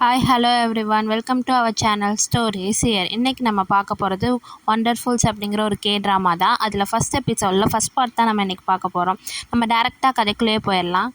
Hi hello everyone welcome to our channel stories here. இன்றைக்கி நம்ம பார்க்க போகிறது ஒண்டர்ஃபுல்ஸ் அப்படிங்கிற ஒரு ட்ராமா தான். அதில் ஃபஸ்ட் எபிசோடில் ஃபஸ்ட் பார்ட் தான் நம்ம இன்றைக்கி பார்க்க போகிறோம். நம்ம டேரெக்டாக கதைக்குள்ளேயே போயிடலாம்.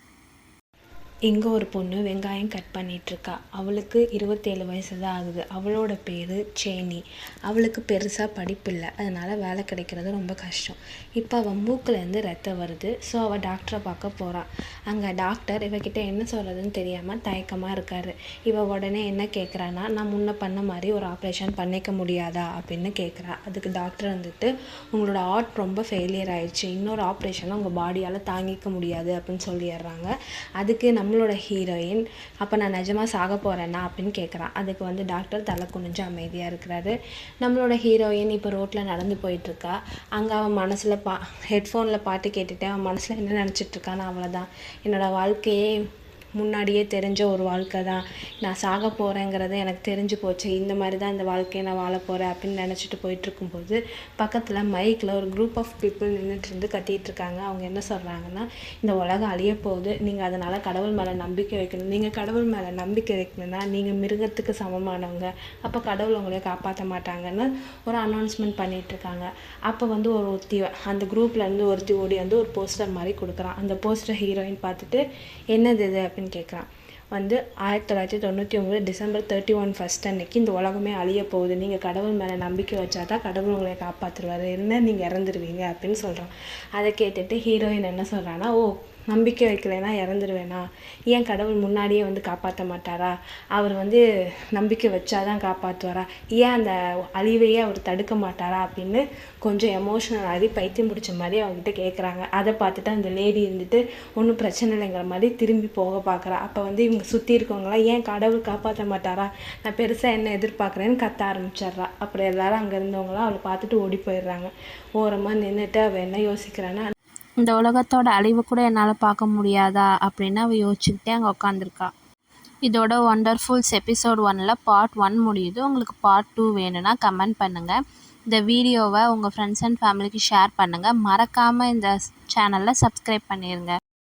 இங்கே ஒரு பொண்ணு வெங்காயம் கட் பண்ணிகிட்ருக்கா. அவளுக்கு 27 வயசு தான் ஆகுது. அவளோட பேர் சேனி. அவளுக்கு பெருசாக படிப்பு இல்லை, அதனால் வேலை கிடைக்கிறது ரொம்ப கஷ்டம். இப்போ அவள் மூக்கிலேருந்து ரத்தம் வருது. ஸோ அவள் டாக்டரை பார்க்க போகிறான். அங்கே டாக்டர் இவகிட்ட என்ன சொல்கிறதுன்னு தெரியாமல் தயக்கமாக இருக்கார். இவள் உடனே என்ன கேட்குறான்னா, நான் முன்ன பண்ண மாதிரி ஒரு ஆப்ரேஷன் பண்ணிக்க முடியாதா அப்படின்னு கேட்குறா. அதுக்கு டாக்டர் வந்துட்டு, உங்களோட ஹார்ட் ரொம்ப ஃபெயிலியர் ஆயிடுச்சு, இன்னொரு ஆப்ரேஷனை உங்கள் பாடியால் தாங்கிக்க முடியாது அப்படின்னு சொல்லிடுறாங்க. அதுக்கு நம்மளோட ஹீரோயின், அப்போ நான் நிஜமாக சாக போகிறேன்னா அப்படின்னு கேட்குறான். அதுக்கு வந்து டாக்டர் தலை குனிஞ்சு அமைதியாக இருக்கிறாரு. நம்மளோட ஹீரோயின் இப்போ ரோட்டில் நடந்து போயிட்டுருக்கா. அங்கே அவன் மனசில் ஹெட்ஃபோனில் பாட்டு கேட்டுட்டு அவன் மனசில் என்ன நினச்சிட்ருக்கான்னு, அவ்வளோதான், என்னோடய வாழ்க்கையே முன்னாடியே தெரிஞ்ச ஒரு வாழ்க்கை தான், நான் சாக போகிறேங்கிறது எனக்கு தெரிஞ்சு போச்சு, இந்த மாதிரி தான் இந்த வாழ்க்கையை நான் வாழ போகிறேன் அப்படின்னு நினச்சிட்டு போயிட்டுருக்கும்போது பக்கத்தில் மைக்கில் ஒரு குரூப் ஆஃப் பீப்புள் நின்றுட்டு கத்திகிட்ருக்காங்க. அவங்க என்ன சொல்கிறாங்கன்னா, இந்த உலகம் அழிய போகுது, நீங்கள் அதனால் கடவுள் மேலே நம்பிக்கை வைக்கணும், நீங்கள் கடவுள் மேலே நம்பிக்கை வைக்கணும்னா நீங்கள் மிருகத்துக்கு சமமானவங்க, அப்போ கடவுள் உங்களை காப்பாற்ற மாட்டாங்கன்னு ஒரு அனௌன்ஸ்மெண்ட் பண்ணிகிட்ருக்காங்க. அப்போ வந்து ஒருத்தி, அந்த குரூப்லேருந்து ஒருத்தி ஓடி வந்து ஒரு போஸ்டர் மாதிரி கொடுக்குறான். அந்த போஸ்டர் ஹீரோயின் பார்த்துட்டு, என்னது இது அப்படின்னு கேட்குறான். வந்து 1999 டிசம்பர் 31 ஃபஸ்ட் அன்னைக்கு இந்த உலகமே அழிய போகுது, நீங்கள் கடவுள் மேலே நம்பிக்கை வச்சா தான் கடவுள் உங்களை காப்பாற்றுவார், என்ன நீங்கள் இறந்துருவீங்க அப்படின்னு சொல்கிறான். அதை கேட்டுட்டு ஹீரோயின் என்ன சொல்கிறான்னா, ஓ, நம்பிக்கை வைக்கலைன்னா இறந்துருவேனா, ஏன் கடவுள் முன்னாடியே வந்து காப்பாற்ற மாட்டாரா, அவர் வந்து நம்பிக்கை வச்சாதான் காப்பாற்றுவாரா, ஏன் அந்த அழிவையே அவர் தடுக்க மாட்டாரா அப்படின்னு கொஞ்சம் எமோஷ்னல் ஆகி பைத்தியம் பிடிச்ச மாதிரி அவங்ககிட்ட கேட்குறாங்க. அதை பார்த்துட்டு அந்த லேடி இருந்துட்டு ஒன்றும் பிரச்சனை இல்லைங்கிற மாதிரி திரும்பி போக பார்க்குறா. அப்போ வந்து இவங்க சுற்றி இருக்கவங்களாம், ஏன் கடவுள் காப்பாற்ற மாட்டாரா, நான் பெருசாக என்ன எதிர்பார்க்குறேன்னு கத்த ஆரம்பிச்சிட்றா. அப்புறம் எல்லாரும் அங்கே இருந்தவங்களாம் அவளை பார்த்துட்டு ஓடி போயிடுறாங்க. ஓரமாக நின்றுட்டு அவள் என்ன யோசிக்கிறான்னா, இந்த உலகத்தோட அழிவு கூட என்னால் பார்க்க முடியாதா அப்படின்னு அவள் யோசிச்சுக்கிட்டே அங்கே உட்காந்துருக்கா. இதோட ஒண்டர்ஃபுல்ஸ் எபிசோட் 1ல் பார்ட் 1 முடியுது. உங்களுக்கு பார்ட் 2 வேணும்னா கமெண்ட் பண்ணுங்கள். இந்த வீடியோவை உங்கள் ஃப்ரெண்ட்ஸ் அண்ட் ஃபேமிலிக்கு ஷேர் பண்ணுங்கள். மறக்காமல் இந்த சேனலில் சப்ஸ்கிரைப் பண்ணிடுங்க.